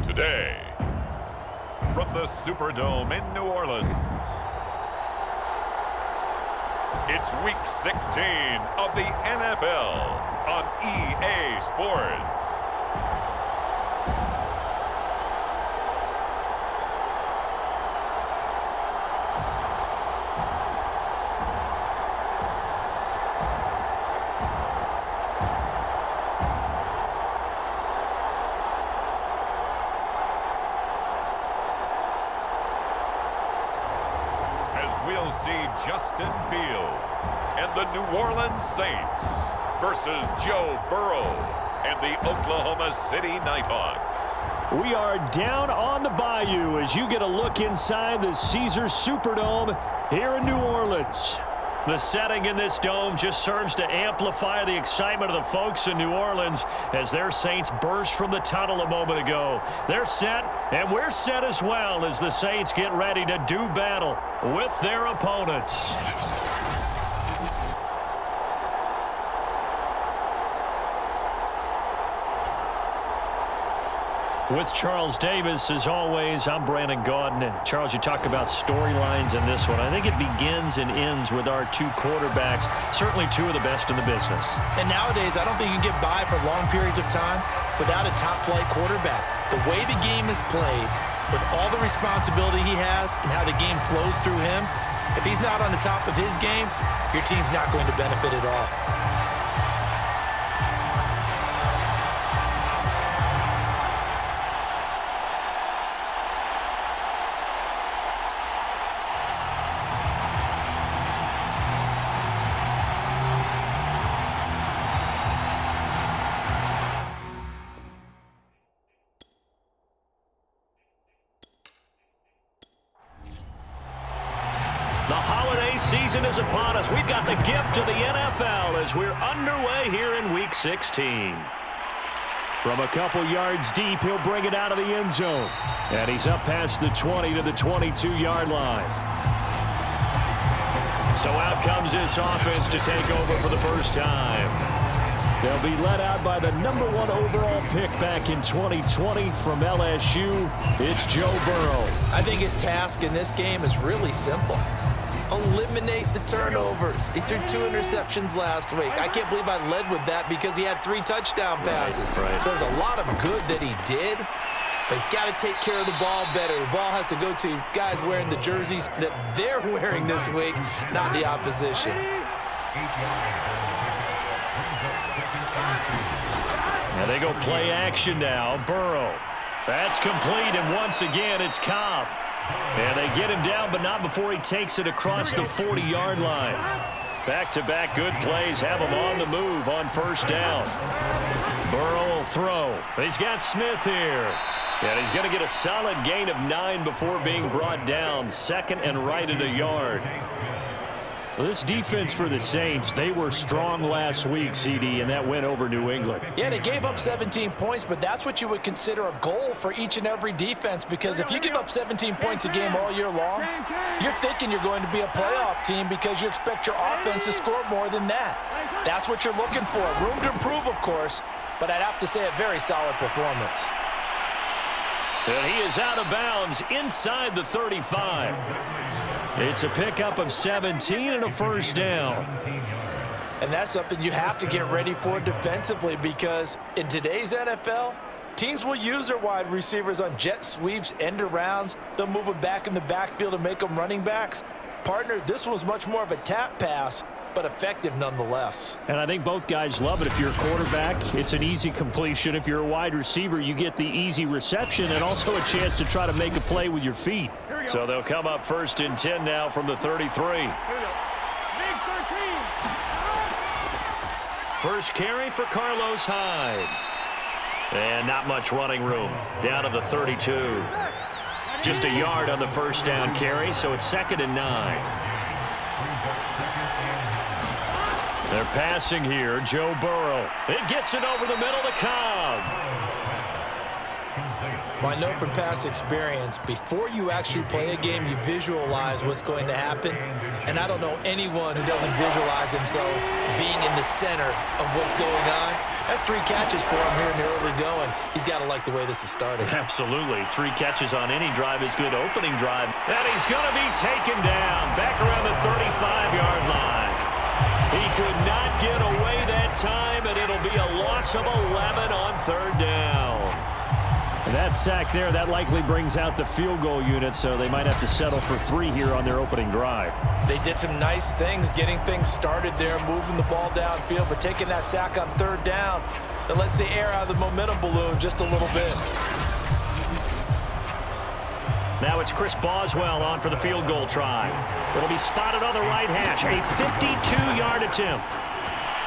Today, from the Superdome in New Orleans, it's Week 16 of the NFL on EA Sports. We'll see Justin Fields and the New Orleans Saints versus Joe Burrow and the Oklahoma City Nighthawks. We are down on the bayou as you get a look inside the Caesars Superdome here in New Orleans. The setting in this dome just serves to amplify the excitement of the folks in New Orleans as their Saints burst from the tunnel a moment ago. They're set, and we're set as well as the Saints get ready to do battle with their opponents. With Charles Davis, as always, I'm Brandon Gaudin. Charles, you talk about storylines in this one. I think it begins and ends with our two quarterbacks, certainly two of the best in the business. And nowadays, I don't think you can get by for long periods of time without a top-flight quarterback. The way the game is played, with all the responsibility he has and how the game flows through him, if he's not on the top of his game, your team's not going to benefit at all. The holiday season is upon us. We've got the gift of the NFL as we're underway here in Week 16. From a couple yards deep, he'll bring it out of the end zone. And he's up past the 20 to the 22-yard line. So out comes this offense to take over for the first time. They'll be led out by the #1 overall pick back in 2020 from LSU. It's Joe Burrow. I think his task in this game is really simple. Eliminate the turnovers. He threw 2 interceptions last week. I can't believe I led with that because he had 3 touchdown passes. Right. So there's a lot of good that he did, but he's got to take care of the ball better. The ball has to go to guys wearing the jerseys that they're wearing this week, not the opposition. And they go play action now. Burrow. That's complete, and once again, it's Cobb. And they get him down, but not before he takes it across the 40-yard line. Back-to-back good plays have him on the move on first down. Burrow will throw. He's got Smith here. And he's going to get a solid gain of 9 before being brought down. Second and right at a yard. Well, this defense for the Saints, they were strong last week, CD, and that went over New England. Yeah, they gave up 17 points, but that's what you would consider a goal for each and every defense, because if you give up 17 points a game all year long, you're thinking you're going to be a playoff team because you expect your offense to score more than that. That's what you're looking for. Room to improve, of course, but I'd have to say a very solid performance. And he is out of bounds inside the 35. It's a pickup of 17 and a first down. And that's something you have to get ready for defensively, because in today's NFL, teams will use their wide receivers on jet sweeps, end arounds. They'll move them back in the backfield and make them running backs. Partner, this was much more of a tap pass, but effective nonetheless. And I think both guys love it. If you're a quarterback, it's an easy completion. If you're a wide receiver, you get the easy reception and also a chance to try to make a play with your feet. So they'll come up first and 10 now from the 33. First carry for Carlos Hyde. And not much running room. Down to the 32. Just a yard on the first down carry, so it's 2nd and 9. They're passing here. Joe Burrow. It gets it over the middle to Cobb. Well, I know from past experience, before you actually play a game, you visualize what's going to happen. And I don't know anyone who doesn't visualize themselves being in the center of what's going on. That's 3 catches for him here in the early going. He's got to like the way this is starting. Absolutely. 3 catches on any drive is good opening drive. And he's going to be taken down back around the 35-yard line. He could not get away that time, and it'll be a loss of 11 on 3rd down. And that sack there, that likely brings out the field goal unit, so they might have to settle for 3 here on their opening drive. They did some nice things getting things started there, moving the ball downfield, but taking that sack on 3rd down, that lets the air out of the momentum balloon just a little bit. Now it's Chris Boswell on for the field goal try. It'll be spotted on the right hash. A 52-yard attempt.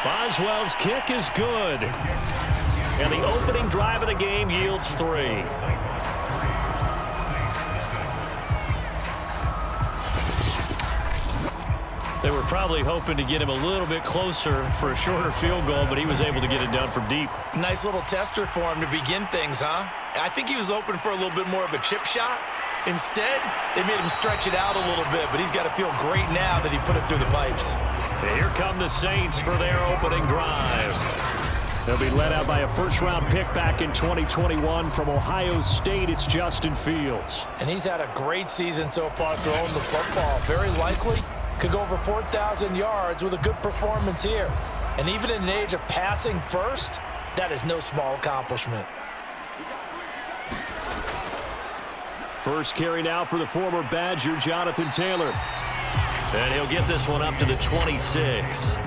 Boswell's kick is good. And the opening drive of the game yields 3. They were probably hoping to get him a little bit closer for a shorter field goal, but he was able to get it done from deep. Nice little tester for him to begin things, huh? I think he was hoping for a little bit more of a chip shot. Instead, they made him stretch it out a little bit, but he's got to feel great now that he put it through the pipes. And here come the Saints for their opening drive. They'll be led out by a first-round pick back in 2021 from Ohio State. It's Justin Fields. And he's had a great season so far throwing the football. Very likely could go over 4,000 yards with a good performance here. And even in an age of passing first, that is no small accomplishment. First carry now for the former Badger, Jonathan Taylor. And he'll get this one up to the 26.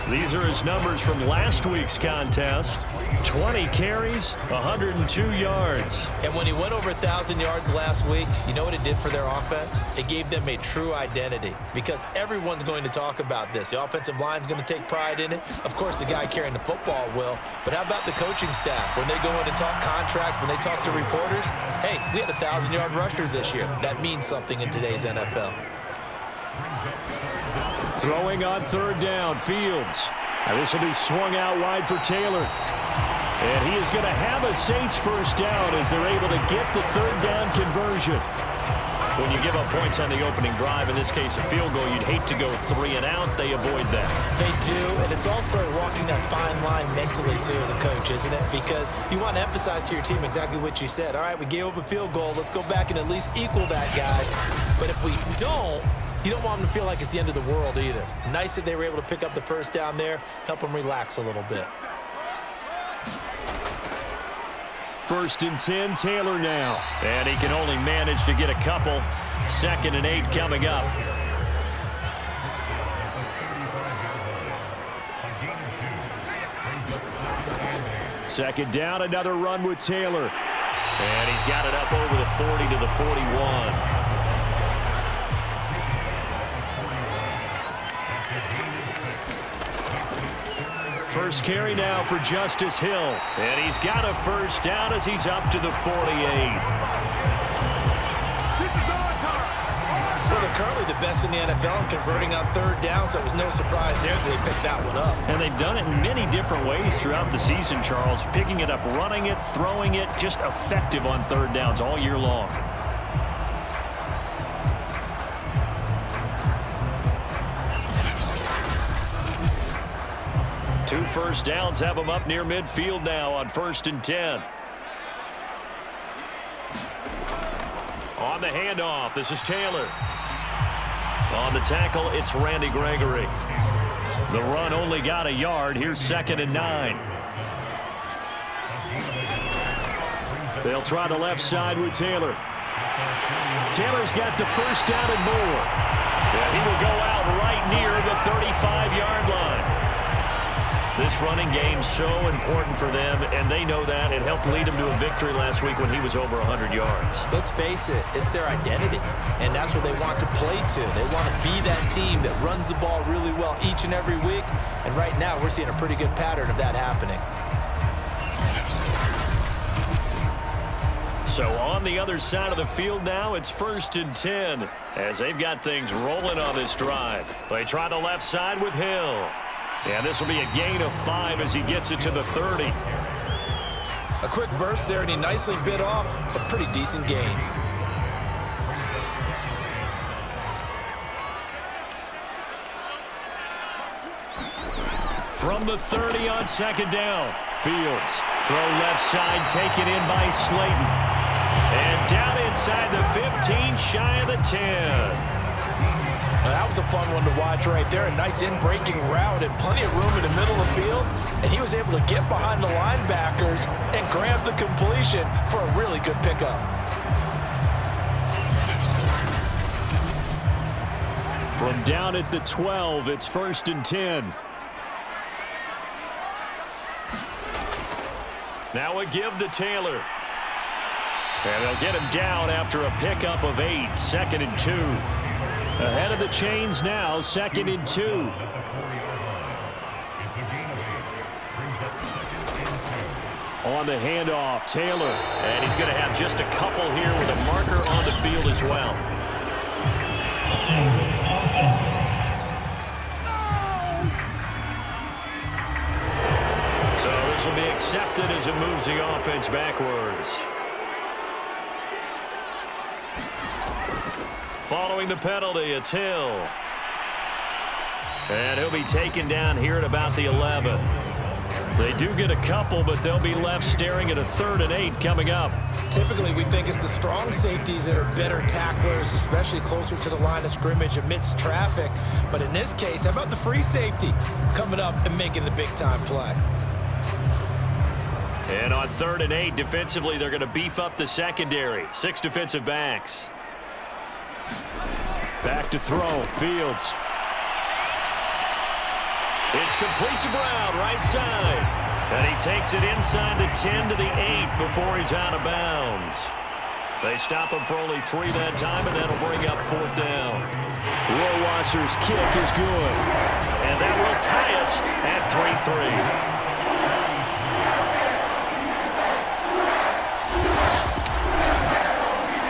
These are his numbers from last week's contest. 20 carries, 102 yards. And when he went over 1,000 yards last week, you know what it did for their offense? It gave them a true identity, because everyone's going to talk about this. The offensive line's going to take pride in it. Of course, the guy carrying the football will. But how about the coaching staff? When they go in and talk contracts, when they talk to reporters, hey, we had a 1,000-yard rusher this year. That means something in today's NFL. Throwing on 3rd down, Fields. Now this will be swung out wide for Taylor. And he is going to have a Saints first down as they're able to get the 3rd down conversion. When you give up points on the opening drive, in this case a field goal, you'd hate to go 3 and out. They avoid that. They do, and it's also walking a fine line mentally, too, as a coach, isn't it? Because you want to emphasize to your team exactly what you said. All right, we gave up a field goal. Let's go back and at least equal that, guys. But if we don't, you don't want them to feel like it's the end of the world either. Nice that they were able to pick up the first down there, help them relax a little bit. first and 10, Taylor now. And he can only manage to get a couple. 2nd and 8 coming up. Second down, another run with Taylor. And he's got it up over the 40 to the 41. First carry now for Justice Hill. And he's got a first down as he's up to the 48. Well, they're currently the best in the NFL in converting on 3rd down, so it was no surprise there that they picked that one up. And they've done it in many different ways throughout the season, Charles. Picking it up, running it, throwing it, just effective on 3rd downs all year long. Two first downs have them up near midfield now on 1st and 10. On the handoff, this is Taylor. On the tackle, it's Randy Gregory. The run only got a yard. Here's 2nd and 9. They'll try the left side with Taylor. Taylor's got the first down and more. Yeah, he will go out right near the 35-yard line. This running game's so important for them, and they know that. It helped lead them to a victory last week when he was over 100 yards. Let's face it, it's their identity, and that's what they want to play to. They want to be that team that runs the ball really well each and every week, and right now we're seeing a pretty good pattern of that happening. So on the other side of the field now, it's 1st and 10 as they've got things rolling on this drive. They try the left side with Hill. And this will be a gain of 5 as he gets it to the 30. A quick burst there, and he nicely bit off a pretty decent gain. From the 30 on 2nd down. Fields. Throw left side, taken in by Slayton. And down inside the 15, shy of the 10. That was a fun one to watch right there. A nice in-breaking route and plenty of room in the middle of the field. And he was able to get behind the linebackers and grab the completion for a really good pickup. From down at the 12, it's 1st and 10. Now a give to Taylor. And they'll get him down after a pickup of 8, 2nd and 2. Ahead of the chains now, 2nd and 2. On the handoff, Taylor. And he's going to have just a couple here with a marker on the field as well. So this will be accepted as it moves the offense backwards. Following the penalty, it's Hill. And he'll be taken down here at about the 11. They do get a couple, but they'll be left staring at a 3rd and 8 coming up. Typically, we think it's the strong safeties that are better tacklers, especially closer to the line of scrimmage amidst traffic. But in this case, how about the free safety coming up and making the big-time play? And on 3rd and 8, defensively, they're going to beef up the secondary. 6 defensive backs. Back to throw, Fields. It's complete to Brown, right side. And he takes it inside the 10 to the 8 before he's out of bounds. They stop him for only 3 that time, and that'll bring up 4th down. Rohrwasser's kick is good. And that will tie us at 3-3.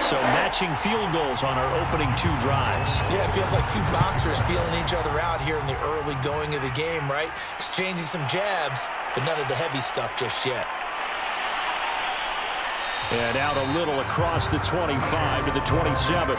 So matching field goals on our opening 2 drives. Yeah, it feels like 2 boxers feeling each other out here in the early going of the game, right? Exchanging some jabs, but none of the heavy stuff just yet. And out a little across the 25 to the 27.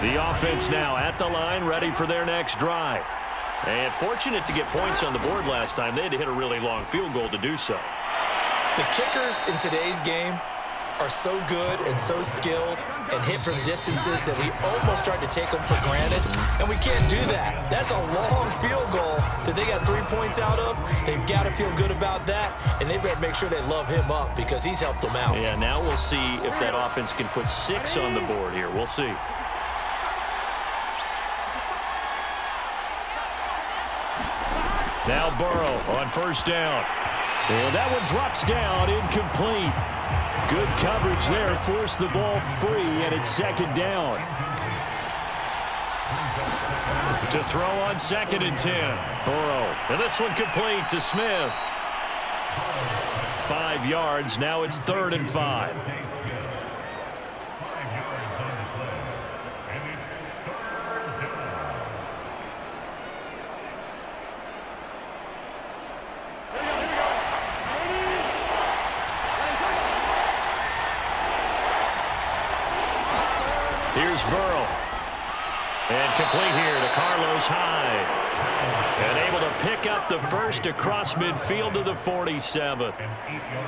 The offense now at the line, ready for their next drive. And fortunate to get points on the board last time. They had to hit a really long field goal to do so. The kickers in today's game are so good and so skilled and hit from distances that we almost start to take them for granted, and we can't do that. That's a long field goal that they got 3 points out of. They've got to feel good about that, and they better make sure they love him up because he's helped them out. Yeah, now we'll see if that offense can put 6 on the board here. We'll see. Now Burrow on first down. And that one drops down, incomplete. Good coverage there, forced the ball free, and it's second down. To throw on 2nd and 10. Burrow, and this one complete to Smith. 5 yards, now it's 3rd and 5. Here's Burrow. And complete here to Carlos Hyde. And able to pick up the first across midfield to the 47.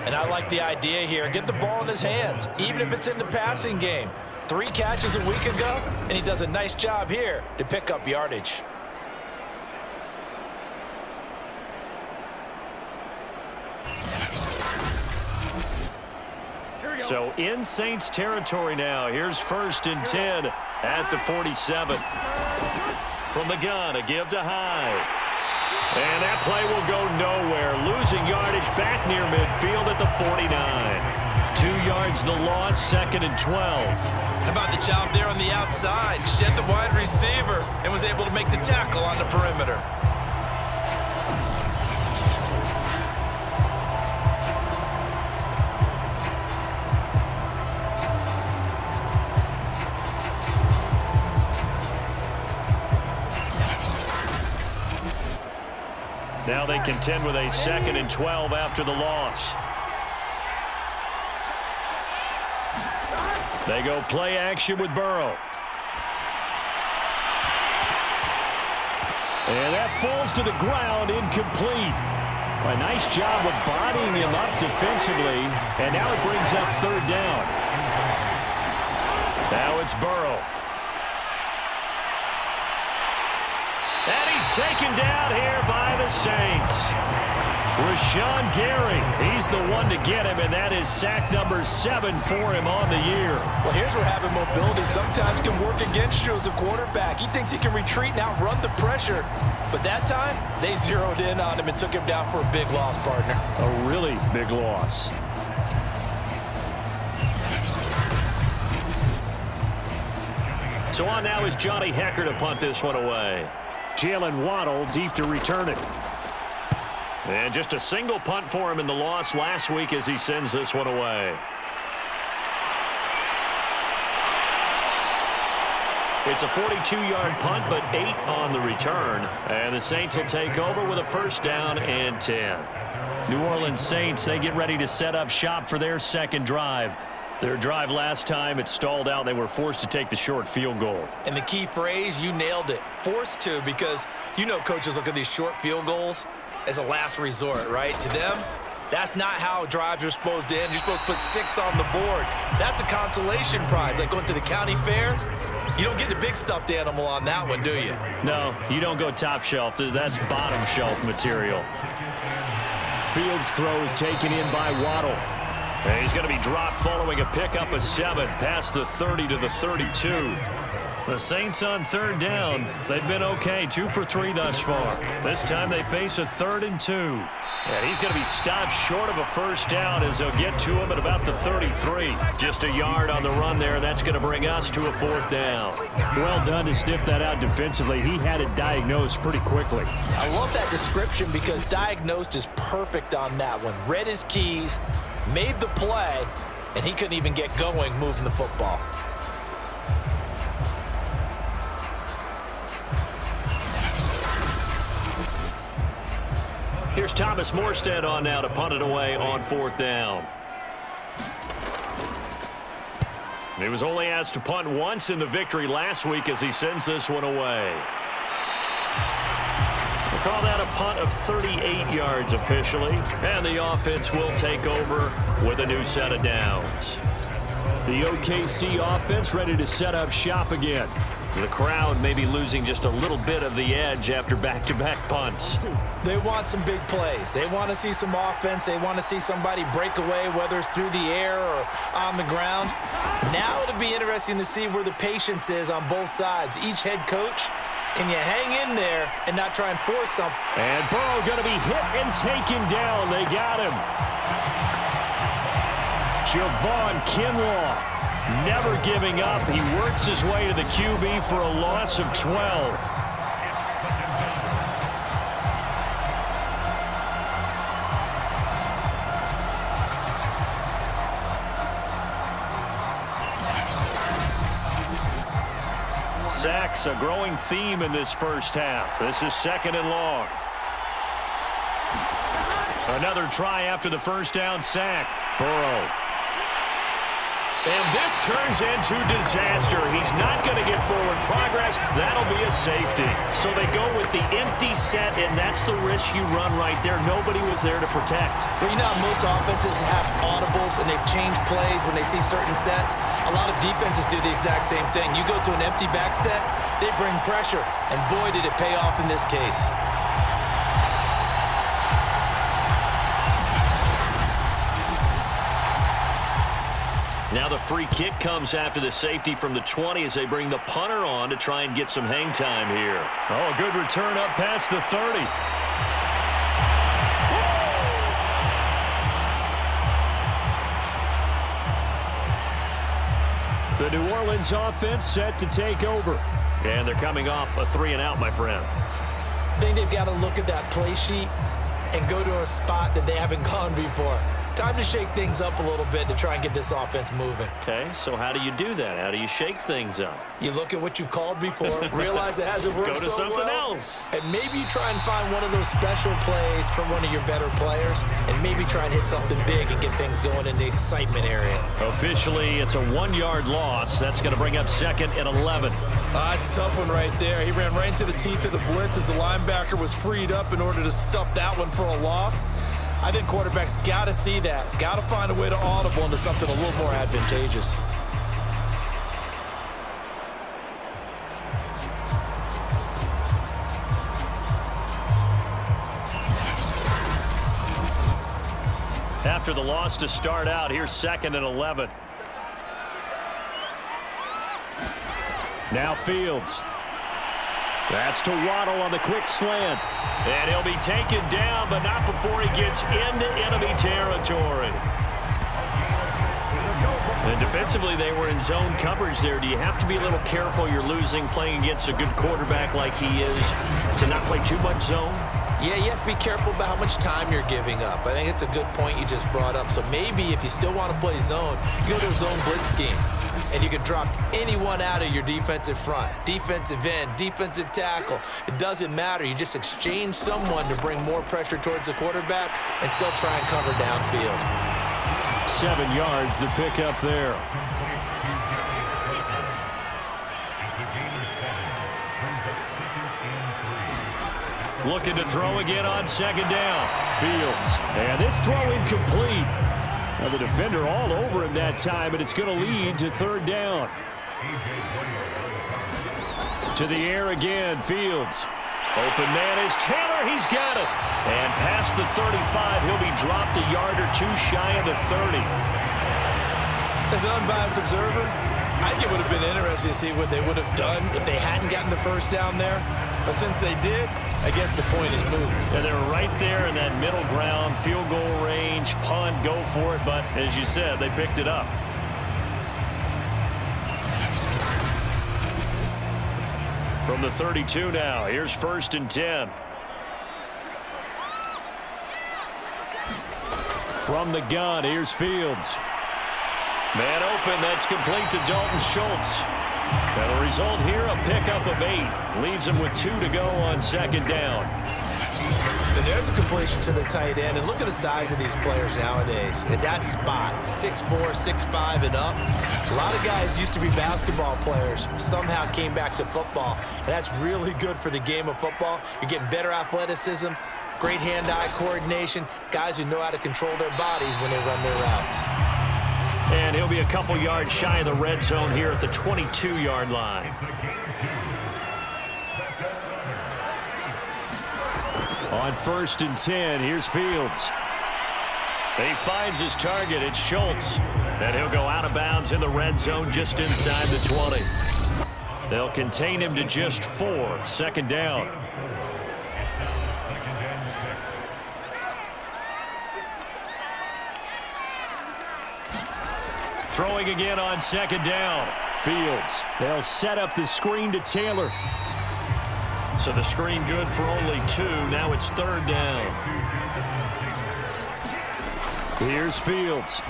And I like the idea here. Get the ball in his hands, even if it's in the passing game. 3 catches a week ago, and he does a nice job here to pick up yardage. So in Saints territory now. Here's 1st and 10 at the 47. From the gun, a give to Hyde. And that play will go nowhere. Losing yardage back near midfield at the 49. 2 yards the loss, 2nd and 12. How about the job there on the outside? Shed the wide receiver and was able to make the tackle on the perimeter. Now they contend with a 2nd and 12 after the loss. They go play action with Burrow. And that falls to the ground, incomplete. A nice job of bodying him up defensively. And now it brings up 3rd down. Now it's Burrow. And he's taken down here by the Saints. Rashawn Gary, he's the one to get him, and that is sack number 7 for him on the year. Well, here's where having mobility sometimes can work against you as a quarterback. He thinks he can retreat and outrun the pressure. But that time, they zeroed in on him and took him down for a big loss, partner. A really big loss. So on now is Johnny Hecker to punt this one away. Jalen Waddle deep to return it. And just a single punt for him in the loss last week as he sends this one away. It's a 42-yard punt, but 8 on the return. And the Saints will take over with a 1st down and 10. New Orleans Saints, they get ready to set up shop for their 2nd drive. Their drive last time, it stalled out. They were forced to take the short field goal. And the key phrase, you nailed it, forced to, because you know coaches look at these short field goals as a last resort, right? To them, that's not how drives are supposed to end. You're supposed to put 6 on the board. That's a consolation prize, like going to the county fair. You don't get the big stuffed animal on that one, do you? No, you don't go top shelf. That's bottom shelf material. Fields throw is taken in by Waddle. And he's going to be dropped following a pickup of 7 past the 30 to the 32. The Saints on 3rd down. They've been okay, 2 for 3 thus far. This time they face a 3rd and 2. And he's going to be stopped short of a 1st down as they'll get to him at about the 33. Just a yard on the run there. That's going to bring us to a 4th down. Well done to sniff that out defensively. He had it diagnosed pretty quickly. I love that description because diagnosed is perfect on that one. Read his keys, made the play, and he couldn't even get going moving the football. Here's Thomas Morstead on now to punt it away on 4th down. He was only asked to punt once in the victory last week as he sends this one away. Call that a punt of 38 yards officially. And the offense will take over with a new set of downs. The OKC offense ready to set up shop again. The crowd may be losing just a little bit of the edge after back-to-back punts. They want some big plays. They want to see some offense. They want to see somebody break away, whether it's through the air or on the ground. Now it'll be interesting to see where the patience is on both sides. Each head coach, can you hang in there and not try and force something? And Burrow going to be hit and taken down. They got him. Javon Kinlaw. Never giving up. He works his way to the QB for a loss of 12. Sacks, a growing theme in this first half. This is 2nd and long. Another try after the first down sack. Burrow. And this turns into disaster. He's not going to get forward progress. That'll be a safety. So they go with the empty set, and that's the risk you run right there. Nobody was there to protect. Well, you know how most offenses have audibles, and they've changed plays when they see certain sets. A lot of defenses do the exact same thing. You go to an empty back set, they bring pressure. And boy, did it pay off in this case. Now the free kick comes after the safety from the 20 as they bring the punter on to try and get some hang time here. Oh, a good return up past the 30. The New Orleans offense set to take over. And they're coming off a 3-and-out, my friend. I think they've got to look at that play sheet and go to a spot that they haven't gone before. Time to shake things up a little bit to try and get this offense moving. Okay, so how do you do that? How do you shake things up? You look at what you've called before, realize it hasn't worked Go to so something well, else. and maybe you try and find one of those special plays from one of your better players, and maybe try and hit something big and get things going in the excitement area. Officially, it's a 1-yard loss. That's going to bring up 2nd and 11. It's a tough one right there. He ran right into the teeth of the blitz as the linebacker was freed up in order to stuff that one for a loss. I think quarterbacks got to see that. Got to find a way to audible into something a little more advantageous. After the loss to start out, here's 2nd and 11. Now Fields. That's to Waddle on the quick slant. And he'll be taken down, but not before he gets into enemy territory. And defensively, they were in zone coverage there. Do you have to be a little careful you're losing playing against a good quarterback like he is to not play too much zone? Yeah, you have to be careful about how much time you're giving up. I think it's a good point you just brought up. So maybe if you still want to play zone, you go to a zone blitz scheme. And you can drop anyone out of your defensive front. Defensive end, defensive tackle. It doesn't matter. You just exchange someone to bring more pressure towards the quarterback and still try and cover downfield. 7 yards the pick up there. Looking to throw again on 2nd down. Fields. And this throw incomplete. Now the defender all over him that time, and it's going to lead to 3rd down. To the air again, Fields. Open man is Taylor. He's got it. And past the 35, he'll be dropped a yard or two shy of the 30. As an unbiased observer, I think it would have been interesting to see what they would have done if they hadn't gotten the first down there. But since they did, I guess the point is moved. And they're right there in that middle ground, field goal range, punt, go for it. But as you said, they picked it up. From the 32 now, here's 1st and 10. From the gun, here's Fields. Man open, that's complete to Dalton Schultz. And the result here, a pickup of 8. Leaves him with 2 to go on 2nd down. And there's a completion to the tight end. And look at the size of these players nowadays. At that spot, 6'4", 6'5", and up. A lot of guys used to be basketball players, somehow came back to football. And that's really good for the game of football. You're getting better athleticism, great hand-eye coordination, guys who know how to control their bodies when they run their routes. And he'll be a couple yards shy of the red zone here at the 22-yard line. On 1st and 10, here's Fields. He finds his target. It's Schultz. And he'll go out of bounds in the red zone just inside the 20. They'll contain him to just 4. 2nd down. Throwing again on 2nd down. Fields. They'll set up the screen to Taylor. So the screen good for only 2. Now it's 3rd down. Here's Fields.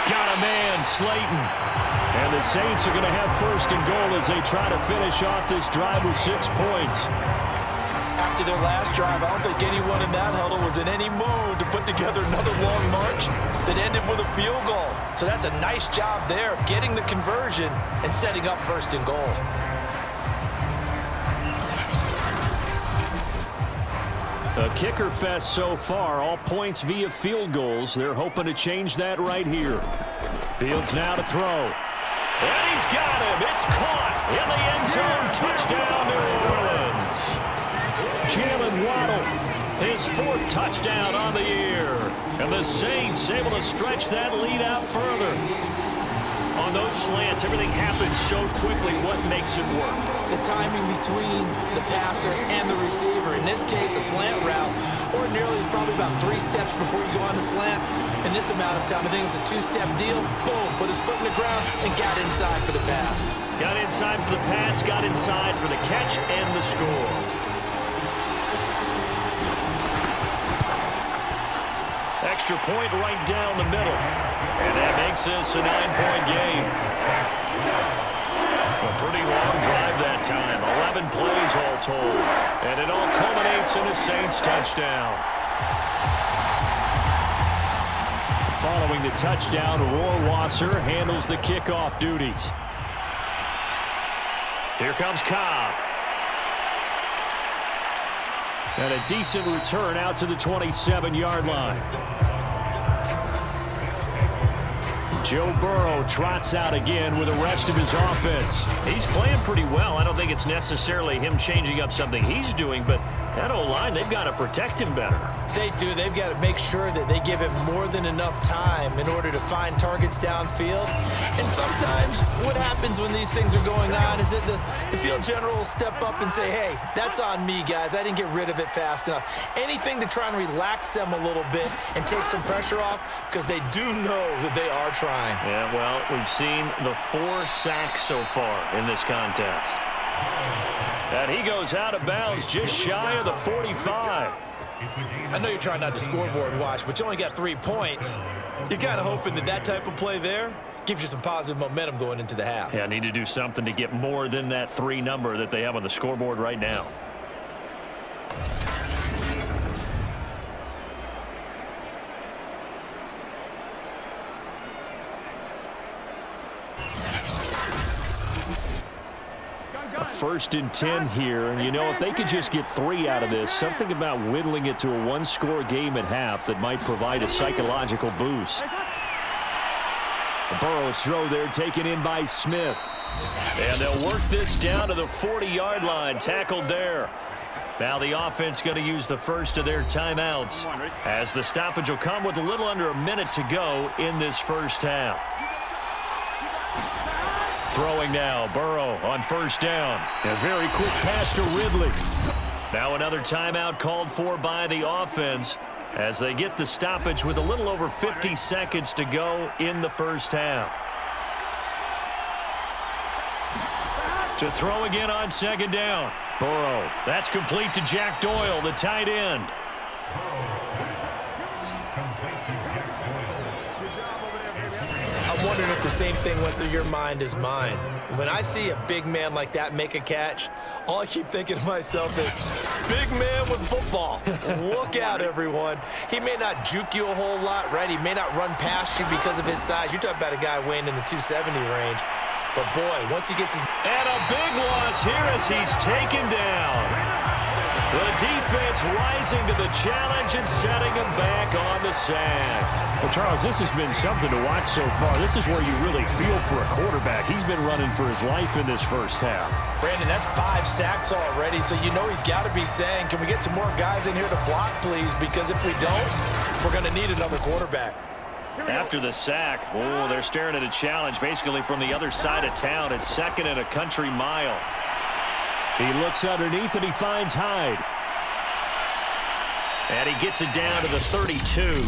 Got a man, Slayton. And the Saints are going to have 1st and goal as they try to finish off this drive with 6 points. After their last drive, I don't think anyone in that huddle was in any mood to put together another long march that ended with a field goal. So that's a nice job there of getting the conversion and setting up 1st and goal. A kicker fest so far, all points via field goals. They're hoping to change that right here. Fields now to throw. And he's got him. It's caught in the end zone. Touchdown, New Orleans. Jalen Waddle, his 4th touchdown on the year. And the Saints able to stretch that lead out further. On those slants, everything happens so quickly. What makes it work? The timing between the passer and the receiver. In this case, a slant route ordinarily is probably about 3 steps before you go on the slant. In this amount of time, I think it's a 2-step deal. Boom, put his foot in the ground and got inside for the pass. Got inside for the pass, got inside for the catch and the score. Extra point right down the middle. And that makes this a 9-point game. A pretty long drive that time. 11 plays all told. And it all culminates in a Saints touchdown. Following the touchdown, Rohrwasser handles the kickoff duties. Here comes Cobb. And a decent return out to the 27-yard line. Joe Burrow trots out again with the rest of his offense. He's playing pretty well. I don't think it's necessarily him changing up something he's doing, but that O-line, they've got to protect him better. They do. They've got to make sure that they give him more than enough time in order to find targets downfield. And sometimes what happens when these things are going on is that the field general will step up and say, hey, that's on me, guys. I didn't get rid of it fast enough. Anything to try and relax them a little bit and take some pressure off because they do know that they are trying. Yeah, well, we've seen the 4 sacks so far in this contest. And he goes out of bounds just shy of the 45. I know you're trying not to scoreboard watch, but you only got 3 points. You're kind of hoping that that type of play there gives you some positive momentum going into the half. Yeah, need to do something to get more than that 3 number that they have on the scoreboard right now. A 1st and 10 here, and you know, if they could just get 3 out of this, something about whittling it to a 1-score game at half that might provide a psychological boost. Burrow's throw there taken in by Smith. And they'll work this down to the 40-yard line, tackled there. Now the offense going to use the first of their timeouts as the stoppage will come with a little under a minute to go in this first half. Throwing now, Burrow on 1st down. A very quick pass to Ridley. Now another timeout called for by the offense as they get the stoppage with a little over 50 seconds to go in the first half. To throw again on 2nd down. Burrow, that's complete to Jack Doyle, the tight end. I'm wondering if hope the same thing went through your mind as mine. When I see a big man like that make a catch, all I keep thinking to myself is, big man with football. Look out, everyone. He may not juke you a whole lot, right? He may not run past you because of his size. You're talking about a guy weighing in the 270 range. But, boy, once he gets his... And a big loss here as he's taken down. The defense rising to the challenge and setting him back on the sack. Well, Charles, this has been something to watch so far. This is where you really feel for a quarterback. He's been running for his life in this first half. Brandon, that's 5 sacks already, so you know he's got to be saying, can we get some more guys in here to block, please? Because if we don't, we're going to need another quarterback. After the sack, oh, they're staring at a challenge basically from the other side of town. It's second and a country mile. He looks underneath and he finds Hyde. And he gets it down to the 32.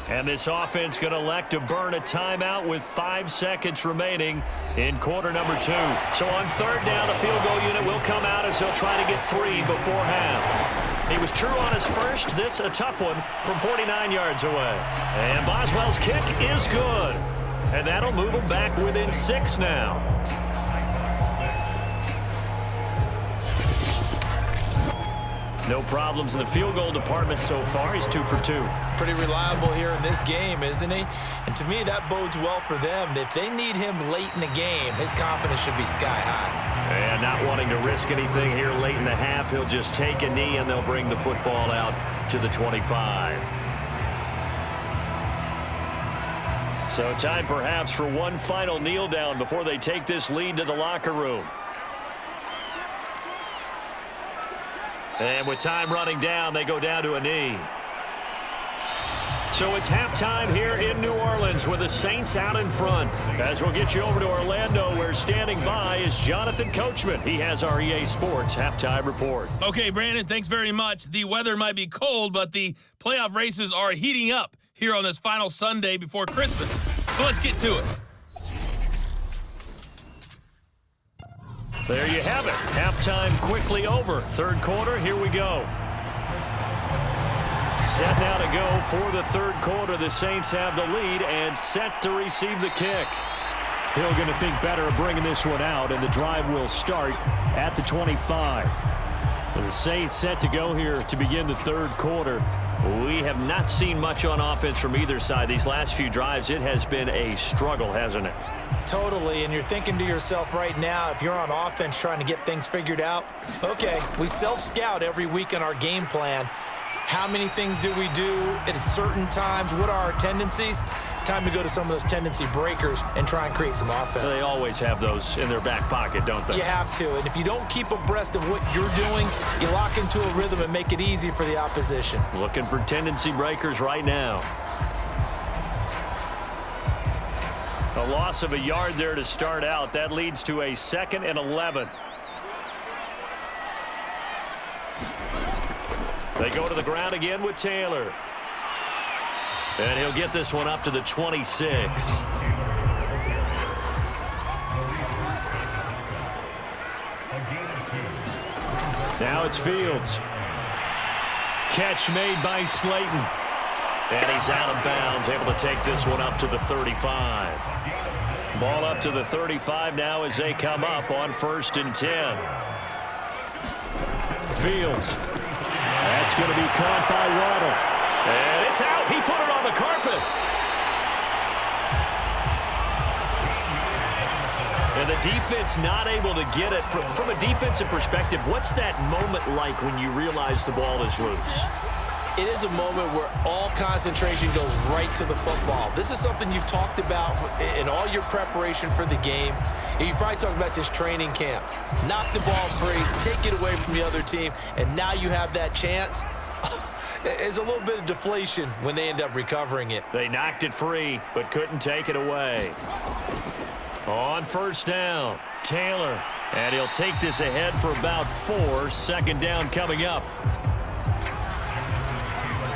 And this offense going to elect to burn a timeout with 5 seconds remaining in quarter number 2. So on third down, the field goal unit will come out as he'll try to get 3 before half. He was true on his first. This a tough one from 49 yards away. And Boswell's kick is good. And that'll move him back within 6 now. No problems in the field goal department so far. He's 2 for 2. Pretty reliable here in this game, isn't he? And to me, that bodes well for them. If they need him late in the game, his confidence should be sky high. And not wanting to risk anything here late in the half, he'll just take a knee and they'll bring the football out to the 25. So time perhaps for one final kneel down before they take this lead to the locker room. And with time running down, they go down to a knee. So it's halftime here in New Orleans with the Saints out in front. As we'll get you over to Orlando, where standing by is Jonathan Coachman. He has our EA Sports halftime report. Okay, Brandon, thanks very much. The weather might be cold, but the playoff races are heating up here on this final Sunday before Christmas. So let's get to it. There you have it. Halftime quickly over. Third quarter, here we go. Set now to go for the third quarter. The Saints have the lead and set to receive the kick. Hill going to think better of bringing this one out, and the drive will start at the 25. The Saints set to go here to begin the third quarter. We have not seen much on offense from either side. These last few drives, it has been a struggle, hasn't it? Totally, and you're thinking to yourself right now, if you're on offense trying to get things figured out, okay, we self-scout every week in our game plan. How many things do we do at certain times? What are our tendencies? Time to go to some of those tendency breakers and try and create some offense. They always have those in their back pocket, don't they? You have to, and if you don't keep abreast of what you're doing, you lock into a rhythm and make it easy for the opposition. Looking for tendency breakers right now. A loss of a yard there to start out. That leads to a 2nd and 11. They go to the ground again with Taylor. And he'll get this one up to the 26. Now it's Fields. Catch made by Slayton. And he's out of bounds, able to take this one up to the 35. Ball up to the 35 now as they come up on 1st and 10. Fields. That's going to be caught by Waddle. And it's out. He put it on the carpet. And the defense not able to get it. From a defensive perspective, what's that moment like when you realize the ball is loose? It is a moment where all concentration goes right to the football. This is something you've talked about in all your preparation for the game. You probably talked about since training camp. Knock the ball free, take it away from the other team, and now you have that chance. There's a little bit of deflation when they end up recovering it. They knocked it free, but couldn't take it away. On 1st down, Taylor. And he'll take this ahead for about 4. 2nd down coming up.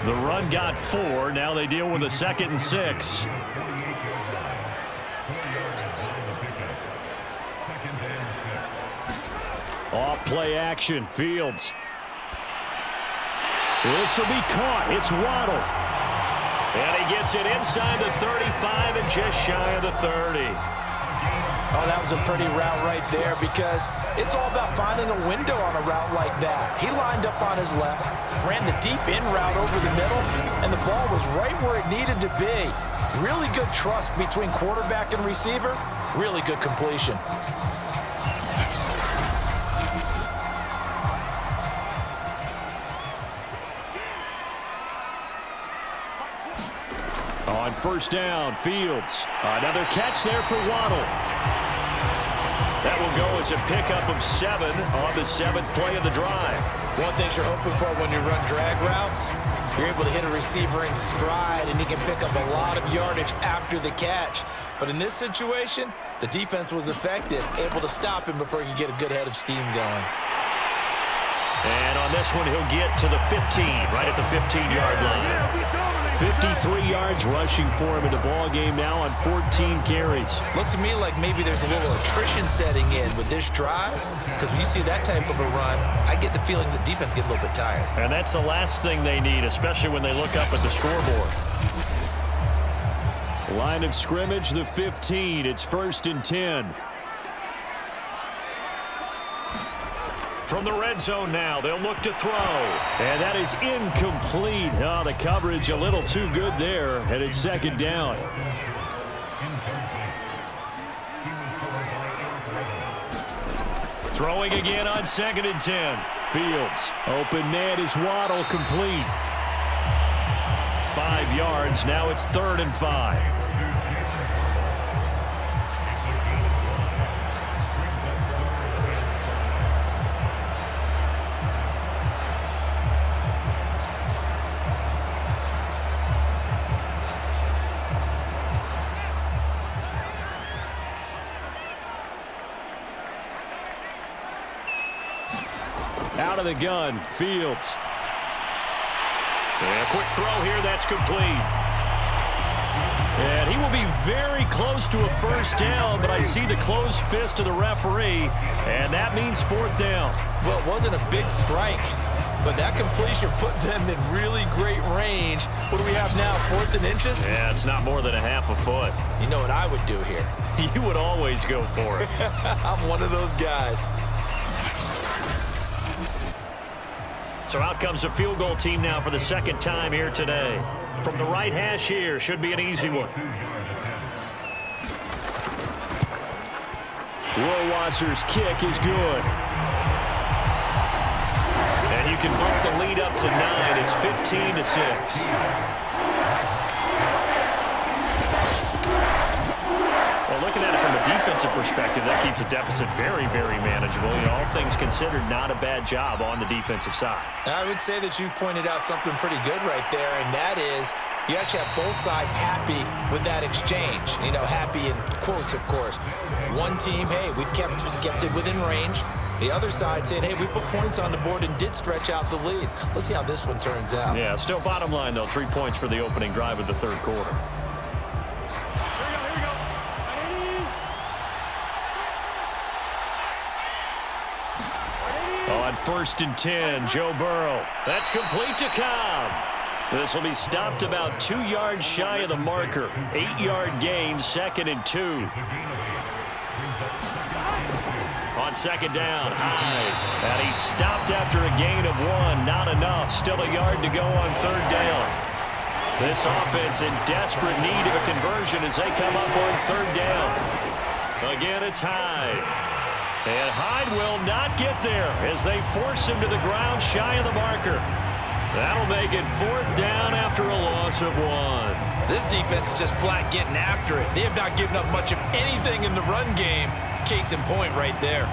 The run got 4. Now they deal with a 2nd and 6. Off play action. Fields. This will be caught. It's Waddle. And he gets it inside the 35 and just shy of the 30. Oh, that was a pretty route right there because it's all about finding a window on a route like that. He lined up on his left, ran the deep in route over the middle, and the ball was right where it needed to be. Really good trust between quarterback and receiver. Really good completion. On first down, Fields. Another catch there for Waddle. That will go as a pickup of 7 on the 7th play of the drive. One thing you're hoping for when you run drag routes, you're able to hit a receiver in stride, and he can pick up a lot of yardage after the catch. But in this situation, the defense was effective, able to stop him before he could get a good head of steam going. And on this one, he'll get to the 15, right at the 15-yard line. 53 yards rushing for him in the ball game now on 14 carries. Looks to me like maybe there's a little attrition setting in with this drive, because when you see that type of a run, I get the feeling the defense gets a little bit tired. And that's the last thing they need, especially when they look up at the scoreboard. Line of scrimmage, the 15. It's 1st and 10. From the red zone now, they'll look to throw. And that is incomplete. Oh, the coverage a little too good there, and it's 2nd down. Throwing again on 2nd and 10. Fields, open man is Waddle, complete. 5 yards, now it's 3rd and 5. Out of the gun, Fields. And a quick throw here, that's complete. And he will be very close to a 1st down, but I see the closed fist of the referee, and that means 4th down. Well, it wasn't a big strike, but that completion put them in really great range. What do we have now, 4th and inches? Yeah, it's not more than a half a foot. You know what I would do here? You would always go for it. I'm one of those guys. So out comes a field goal team now for the 2nd time here today. From the right hash here, should be an easy one. Rohrwasser's kick is good. And you can bump the lead up to 9. It's 15-6. Well, looking at it from a defensive perspective, that keeps the deficit very, very manageable. You know, all things considered, not a bad job on the defensive side. I would say that you've pointed out something pretty good right there, and that is you actually have both sides happy with that exchange. You know, happy in quotes, of course. One team, hey, we've kept it within range. The other side saying, hey, we put points on the board and did stretch out the lead. Let's see how this one turns out. Yeah, still bottom line, though, 3 points for the opening drive of the 3rd quarter. On 1st and 10, Joe Burrow. That's complete to Cobb. This will be stopped about 2 yards shy of the marker. 8-yard gain, 2nd and 2. On 2nd down, Hyde. And he's stopped after a gain of 1. Not enough. Still a yard to go on 3rd down. This offense in desperate need of a conversion as they come up on 3rd down. Again, it's Hyde. And Hyde will not get there as they force him to the ground shy of the marker. That'll make it 4th down after a loss of 1. This defense is just flat getting after it. They have not given up much of anything in the run game. Case in point right there.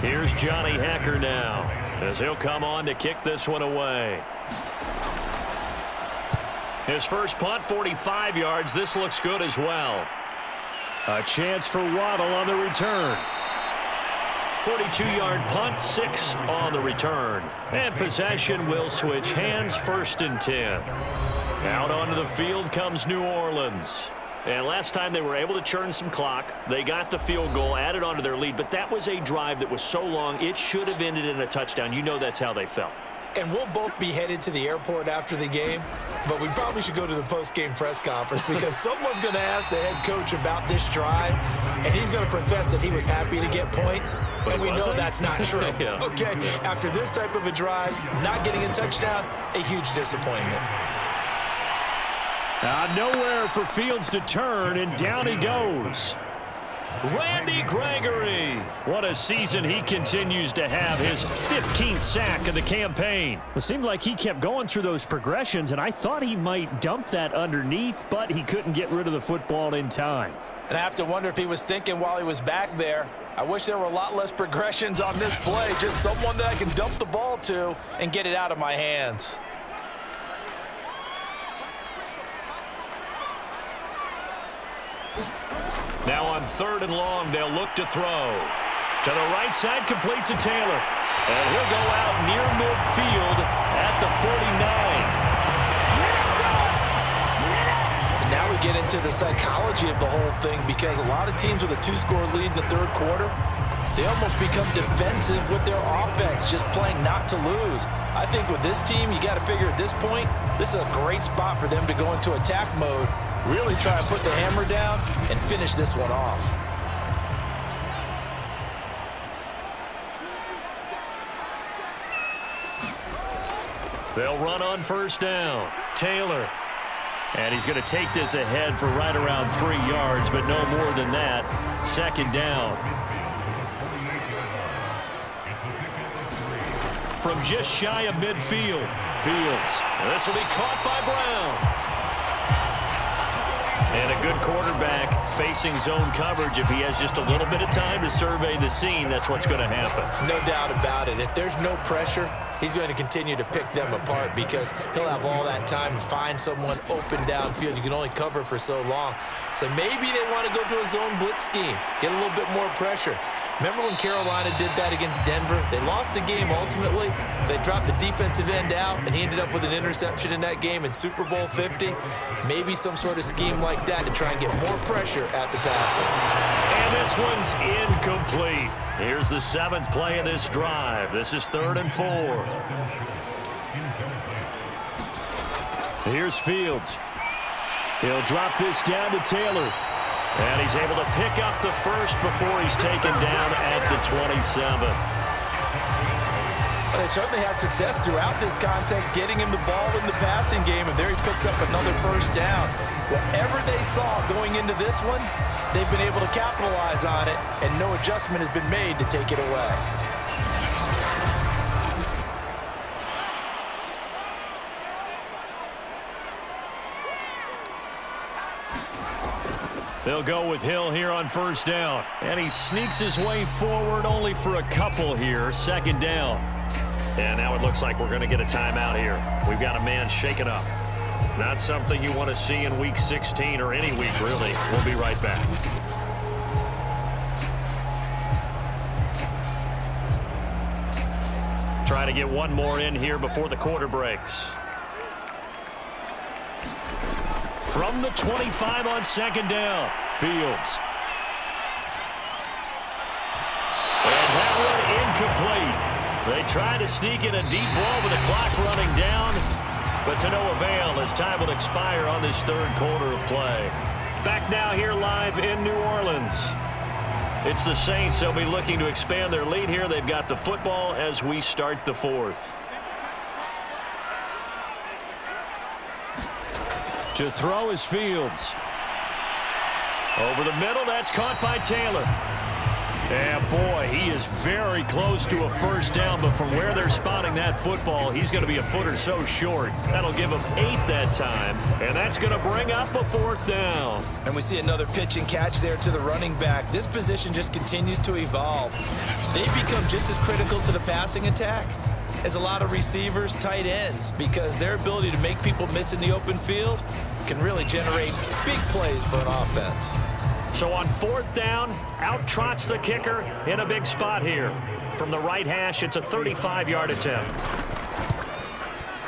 Here's Johnny Hacker now as he'll come on to kick this one away. His first punt, 45 yards. This looks good as well. A chance for Waddle on the return. 42-yard punt, 6 on the return. And possession will switch hands, 1st and 10. Out onto the field comes New Orleans. And last time they were able to churn some clock. They got the field goal, added onto their lead, but that was a drive that was so long, it should have ended in a touchdown. You know that's how they felt. And we'll both be headed to the airport after the game, but we probably should go to the post-game press conference because someone's going to ask the head coach about this drive, and he's going to profess that he was happy to get points, and we know that's not true. Yeah. Okay, after this type of a drive, not getting a touchdown, a huge disappointment. Nowhere for Fields to turn, and down he goes. Randy Gregory. What a season he continues to have. His 15th sack of the campaign. It seemed like he kept going through those progressions, and I thought he might dump that underneath, but he couldn't get rid of the football in time. And I have to wonder if he was thinking while he was back there, I wish there were a lot less progressions on this play. Just someone that I can dump the ball to and get it out of my hands. Now on 3rd and long, they'll look to throw. To the right side, complete to Taylor. And he'll go out near midfield at the 49. And now we get into the psychology of the whole thing because a lot of teams with a 2-score lead in the 3rd quarter, they almost become defensive with their offense, just playing not to lose. I think with this team, you got to figure at this point, this is a great spot for them to go into attack mode, really try and put the hammer down and finish this one off. They'll run on 1st down. Taylor. And he's going to take this ahead for right around 3 yards, but no more than that. 2nd down. From just shy of midfield. Fields. This will be caught by Brown. And a good quarterback facing zone coverage. If he has just a little bit of time to survey the scene, that's what's going to happen. No doubt about it. If there's no pressure, he's going to continue to pick them apart because he'll have all that time to find someone open downfield. You can only cover for so long. So maybe they want to go to a zone blitz scheme, get a little bit more pressure. Remember when Carolina did that against Denver? They lost the game ultimately. They dropped the defensive end out, and he ended up with an interception in that game in Super Bowl 50. Maybe some sort of scheme like that to try and get more pressure at the passer. And this one's incomplete. Here's the 7th play of this drive. This is 3rd and 4. Here's Fields. He'll drop this down to Taylor. And he's able to pick up the first before he's taken down at the 27. Well, they certainly had success throughout this contest getting him the ball in the passing game, and there he picks up another 1st down. Whatever they saw going into this one, they've been able to capitalize on it, and no adjustment has been made to take it away. They'll go with Hill here on 1st down. And he sneaks his way forward only for a couple here. 2nd down. And now it looks like we're going to get a timeout here. We've got a man shaken up. Not something you want to see in Week 16 or any week, really. We'll be right back. Trying to get one more in here before the quarter breaks. From the 25 on 2nd down, Fields. And that one incomplete. They try to sneak in a deep ball with the clock running down, but to no avail as time will expire on this 3rd quarter of play. Back now here live in New Orleans. It's the Saints. They'll be looking to expand their lead here. They've got the football as we start the 4th. To throw is Fields. Over the middle, that's caught by Taylor. And boy, he is very close to a 1st down, but from where they're spotting that football, he's going to be a foot or so short. That'll give him 8 that time, and that's going to bring up a 4th down. And we see another pitch and catch there to the running back. This position just continues to evolve. They've become just as critical to the passing attack as a lot of receivers, tight ends, because their ability to make people miss in the open field can really generate big plays for an offense. So on 4th down, out trots the kicker in a big spot here. From the right hash, it's a 35-yard attempt.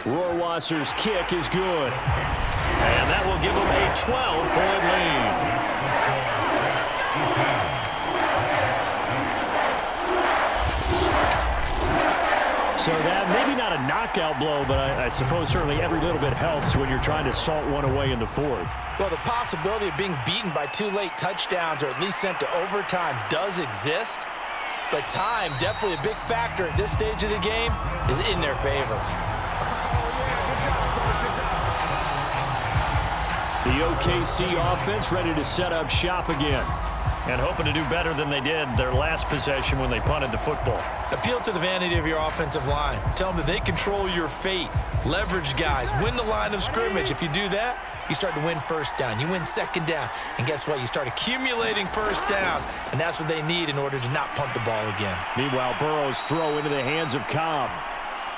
Rohrwasser's kick is good. And that will give them a 12-point lead. So that maybe not a knockout blow, but I suppose certainly every little bit helps when you're trying to salt one away in the 4th. Well, the possibility of being beaten by 2 late touchdowns or at least sent to overtime does exist, but time, definitely a big factor at this stage of the game, is in their favor. The OKC offense ready to set up shop again. And hoping to do better than they did their last possession when they punted the football. Appeal to the vanity of your offensive line. Tell them that they control your fate. Leverage guys. Win the line of scrimmage. If you do that, you start to win first down. You win second down. And guess what? You start accumulating first downs. And that's what they need in order to not punt the ball again. Meanwhile, Burrow's throw into the hands of Cobb.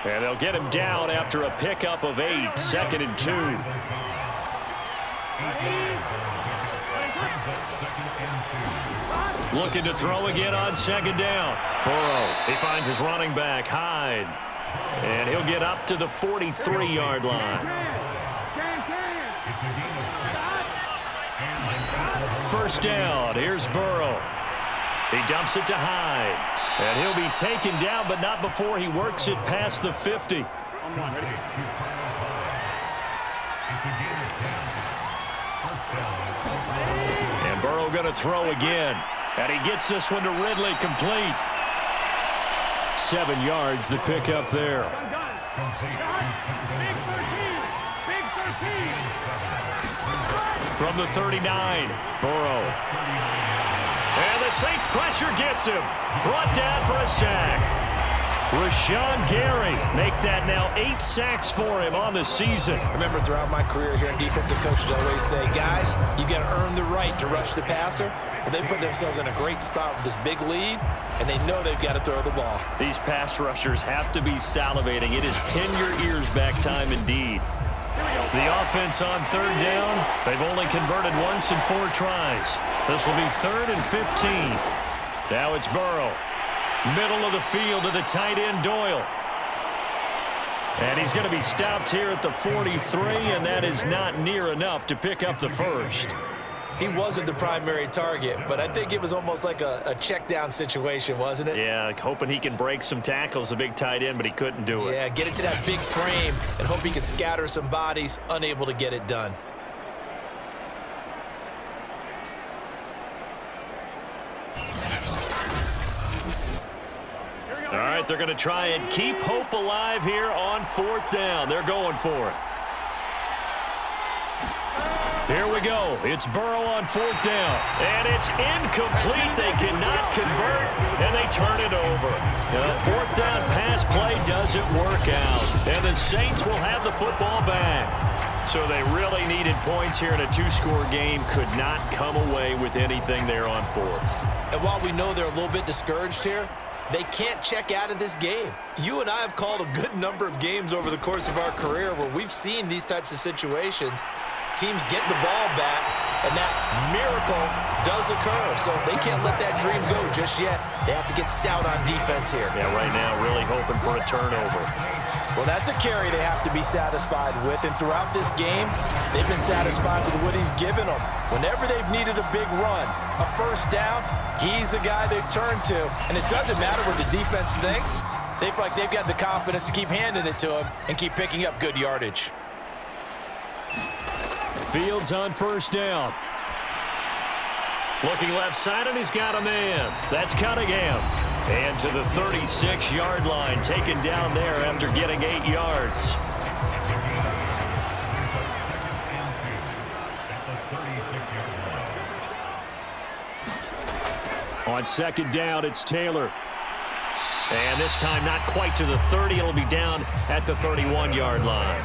And they'll get him down after a pickup of 8. 2nd and 2. Looking to throw again on 2nd down. Burrow, he finds his running back, Hyde. And he'll get up to the 43-yard line. 1st down, here's Burrow. He dumps it to Hyde. And he'll be taken down, but not before he works it past the 50. And Burrow going to throw again. And he gets this one to Ridley, complete. 7 yards, the pickup there. From the 39, Burrow. And the Saints pressure gets him. Brought down for a sack. Rashawn Gary make that now 8 sacks for him on the season. I remember throughout my career here in defensive coaches always say, guys, you got to earn the right to rush the passer. Well, they put themselves in a great spot with this big lead, and they know they've got to throw the ball. These pass rushers have to be salivating. It is pin your ears back time indeed. The offense on 3rd down, they've only converted once in 4 tries. This will be 3rd and 15. Now it's Burrow. Middle of the field to the tight end, Doyle. And he's going to be stopped here at the 43, and that is not near enough to pick up the 1st. He wasn't the primary target, but I think it was almost like a check down situation, wasn't it? Yeah, hoping he can break some tackles, a big tight end, but he couldn't do it. Yeah, get it to that big frame and hope he can scatter some bodies, unable to get it done. All right, they're going to try and keep hope alive here on 4th down. They're going for it. Here we go. It's Burrow on 4th down. And it's incomplete. They cannot convert, and they turn it over. The 4th down pass play doesn't work out. And the Saints will have the football back. So they really needed points here in a 2-score game. Could not come away with anything there on 4th. And while we know they're a little bit discouraged here, they can't check out of this game. You and I have called a good number of games over the course of our career where we've seen these types of situations. Teams get the ball back, and that miracle does occur. So they can't let that dream go just yet. They have to get stout on defense here. Yeah, right now really hoping for a turnover. Well, that's a carry they have to be satisfied with. And throughout this game, they've been satisfied with what he's given them. Whenever they've needed a big run, a 1st down, he's the guy they've turned to. And it doesn't matter what the defense thinks. They feel like they've got the confidence to keep handing it to him and keep picking up good yardage. Fields on 1st down. Looking left side, and he's got a man. That's Cunningham. And to the 36-yard line, taken down there after getting 8 yards. On 2nd down, it's Taylor. And this time not quite to the 30. It'll be down at the 31-yard line.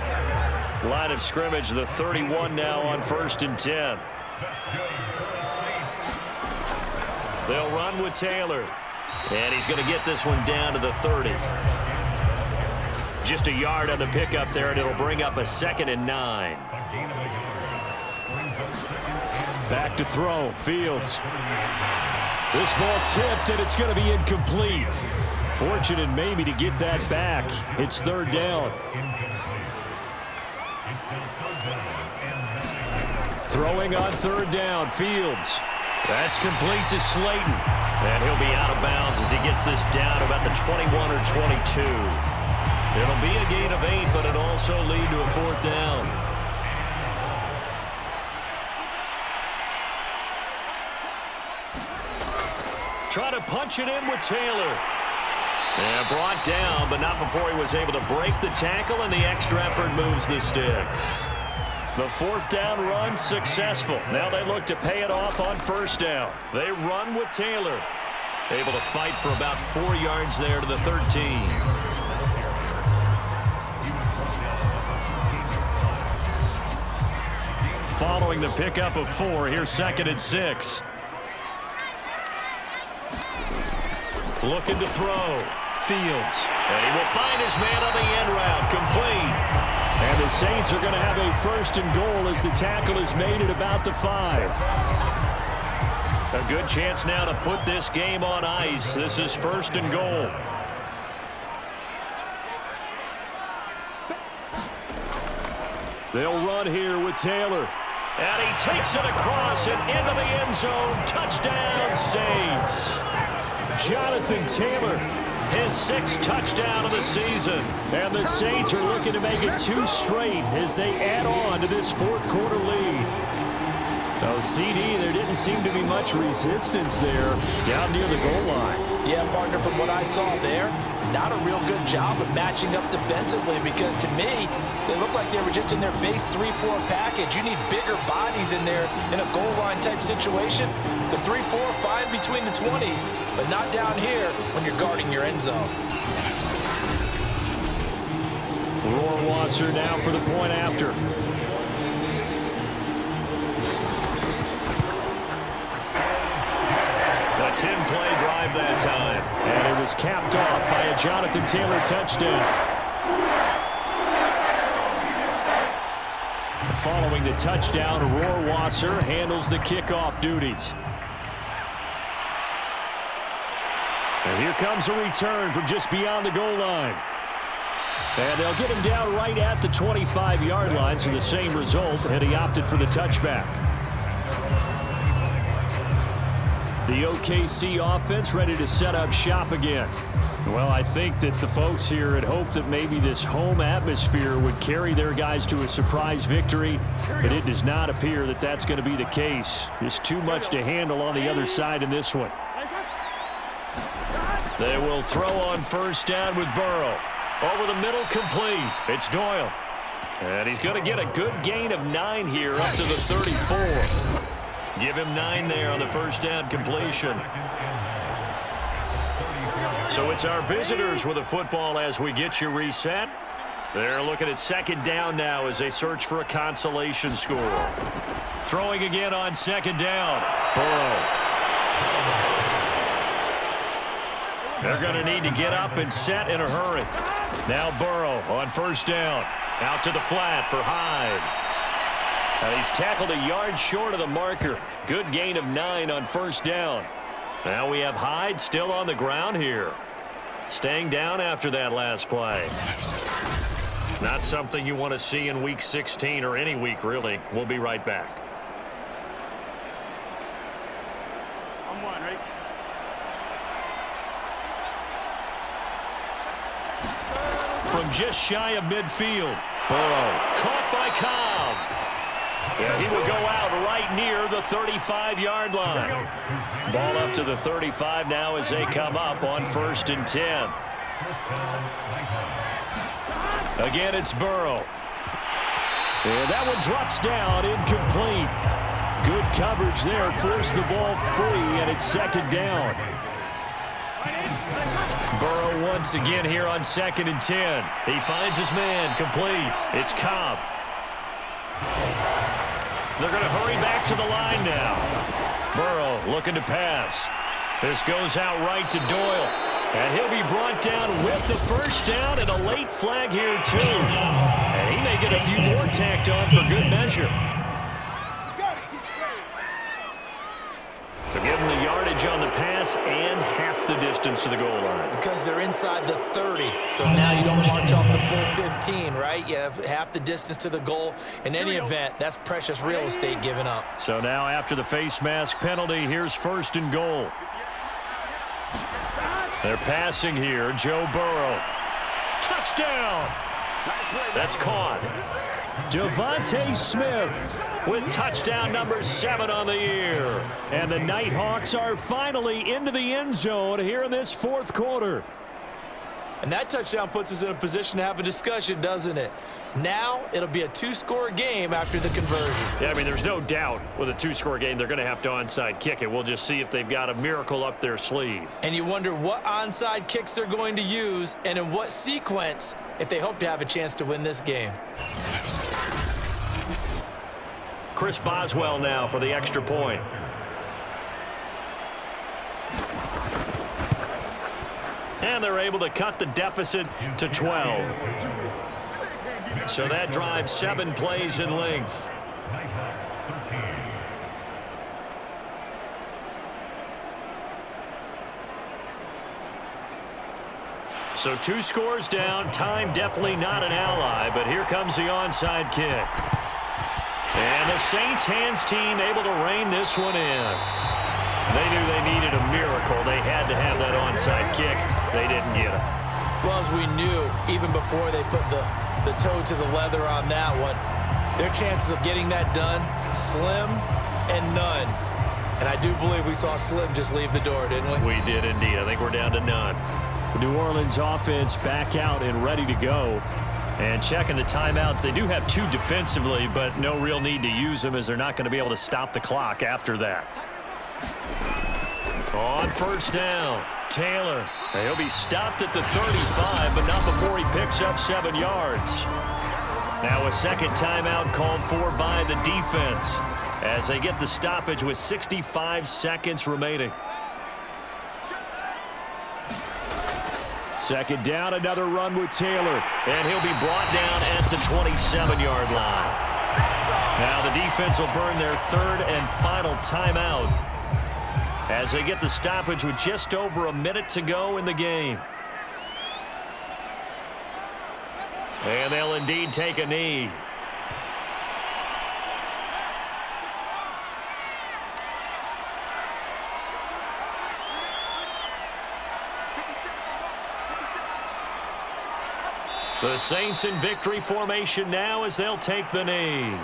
Line of scrimmage, the 31 now on 1st and 10. They'll run with Taylor. And he's going to get this one down to the 30. Just a yard on the pickup there, and it'll bring up a 2nd and 9. Back to throw. Fields. This ball tipped, and it's going to be incomplete. Fortunate maybe to get that back. It's third down. Throwing on third down. Fields. That's complete to Slayton. And he'll be out of bounds as he gets this down about the 21 or 22. It'll be a gain of 8, but it'll also lead to a fourth down. Try to punch it in with Taylor. And brought down, but not before he was able to break the tackle, and the extra effort moves the sticks. The fourth down run successful. Now they look to pay it off on first down. They run with Taylor. Able to fight for about 4 yards there to the 13. Following the pickup of 4, here's 2nd and 6. Looking to throw. Fields. And he will find his man on the end route. Complete. And the Saints are going to have a 1st and goal as the tackle is made at about the 5. A good chance now to put this game on ice. This is 1st and goal. They'll run here with Taylor. And he takes it across and into the end zone. Touchdown, Saints. Jonathan Taylor, his 6th touchdown of the season. And the Saints are looking to make it 2 straight as they add on to this 4th quarter lead. Oh, CD, there didn't seem to be much resistance there down near the goal line. Yeah, partner, from what I saw there, not a real good job of matching up defensively because to me, they look like they were just in their base 3-4 package. You need bigger bodies in there in a goal line type situation. The 3-4, fine between the 20s, but not down here when you're guarding your end zone. Rohrwasser now for the point after. A 10-play drive that time. And it was capped off by a Jonathan Taylor touchdown. Following the touchdown, Rohrwasser handles the kickoff duties. And here comes a return from just beyond the goal line. And they'll get him down right at the 25-yard line, so the same result, and he opted for the touchback. The OKC offense ready to set up shop again. Well, I think that the folks here had hoped that maybe this home atmosphere would carry their guys to a surprise victory, but it does not appear that that's going to be the case. Just too much to handle on the other side in this one. They will throw on first down with Burrow. Over the middle, complete. It's Doyle. And he's going to get a good gain of 9 here up to the 34. Give him 9 there on the first down completion. So it's our visitors with a football as we get you reset. They're looking at 2nd down now as they search for a consolation score. Throwing again on 2nd down. Burrow. They're going to need to get up and set in a hurry. Now Burrow on first down. Out to the flat for Hyde. He's tackled a yard short of the marker. Good gain of 9 on first down. Now we have Hyde still on the ground here. Staying down after that last play. Not something you want to see in Week 16 or any week, really. We'll be right back. On 1, right? From just shy of midfield, Burrow caught by Cobb. Yeah, he will go out right near the 35-yard line. Ball up to the 35 now as they come up on 1st and 10. Again, it's Burrow. And that one drops down, incomplete. Good coverage there, forced the ball free, and it's 2nd down. Burrow once again here on 2nd and 10. He finds his man, complete. It's Cobb. They're going to hurry back to the line now. Burrow looking to pass. This goes out right to Doyle. And he'll be brought down with the first down and a late flag here, too. And he may get a few more tacked on for good measure. Give them the yardage on the pass and half the distance to the goal line. Because they're inside the 30, so now you don't march off the full 15, right? You have half the distance to the goal. In any event, that's precious real estate given up. So now after the face mask penalty, here's 1st and goal. They're passing here. Joe Burrow. Touchdown! That's caught. Devontae Smith with touchdown number 7 on the year. And the Nighthawks are finally into the end zone here in this 4th quarter. And that touchdown puts us in a position to have a discussion, doesn't it? Now it'll be a 2-score game after the conversion. Yeah, I mean, there's no doubt with a 2-score game they're going to have to onside kick it. We'll just see if they've got a miracle up their sleeve. And you wonder what onside kicks they're going to use and in what sequence if they hope to have a chance to win this game. Chris Boswell now for the extra point. And they're able to cut the deficit to 12. So that drives 7 plays in length. So 2 scores down. Time definitely not an ally, but here comes the onside kick. And the Saints hands team able to rein this one in. They knew they needed a miracle. They had to have that onside kick. They didn't get it. Well, as we knew, even before they put the toe to the leather on that one, their chances of getting that done, slim and none. And I do believe we saw Slim just leave the door, didn't we? We did indeed. I think we're down to none. The New Orleans offense back out and ready to go. And checking the timeouts, they do have 2 defensively, but no real need to use them as they're not going to be able to stop the clock after that. On 1st down, Taylor. He'll be stopped at the 35, but not before he picks up 7 yards. Now a 2nd timeout called for by the defense as they get the stoppage with 65 seconds remaining. 2nd down, another run with Taylor, and he'll be brought down at the 27-yard line. Now the defense will burn their 3rd and final timeout as they get the stoppage with just over a minute to go in the game. And they'll indeed take a knee. The Saints in victory formation now as they'll take the knee.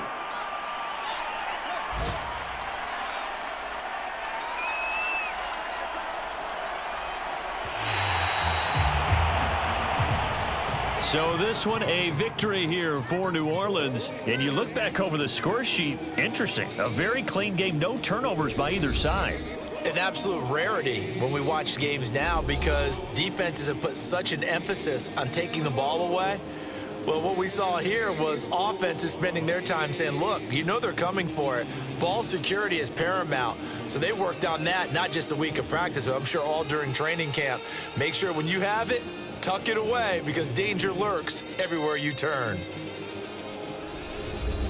So this one a victory here for New Orleans. And you look back over the score sheet, interesting. A very clean game, no turnovers by either side. An absolute rarity when we watch games now because defenses have put such an emphasis on taking the ball away. Well, what we saw here was offenses spending their time saying, look, you know they're coming for it. Ball security is paramount. So they worked on that, not just a week of practice, but I'm sure all during training camp. Make sure when you have it, tuck it away because danger lurks everywhere you turn.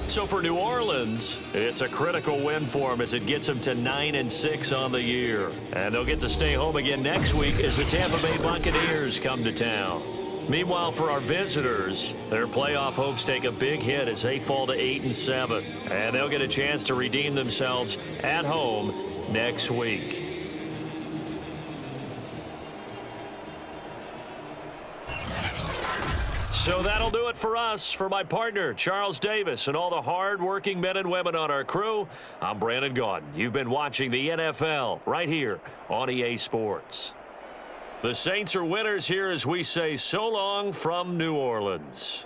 So for New Orleans, it's a critical win for them as it gets them to 9-6 on the year. And they'll get to stay home again next week as the Tampa Bay Buccaneers come to town. Meanwhile, for our visitors, their playoff hopes take a big hit as they fall to 8-7. And they'll get a chance to redeem themselves at home next week. So that'll do it for us. For my partner, Charles Davis, and all the hard-working men and women on our crew, I'm Brandon Gaudin. You've been watching the NFL right here on EA Sports. The Saints are winners here as we say so long from New Orleans.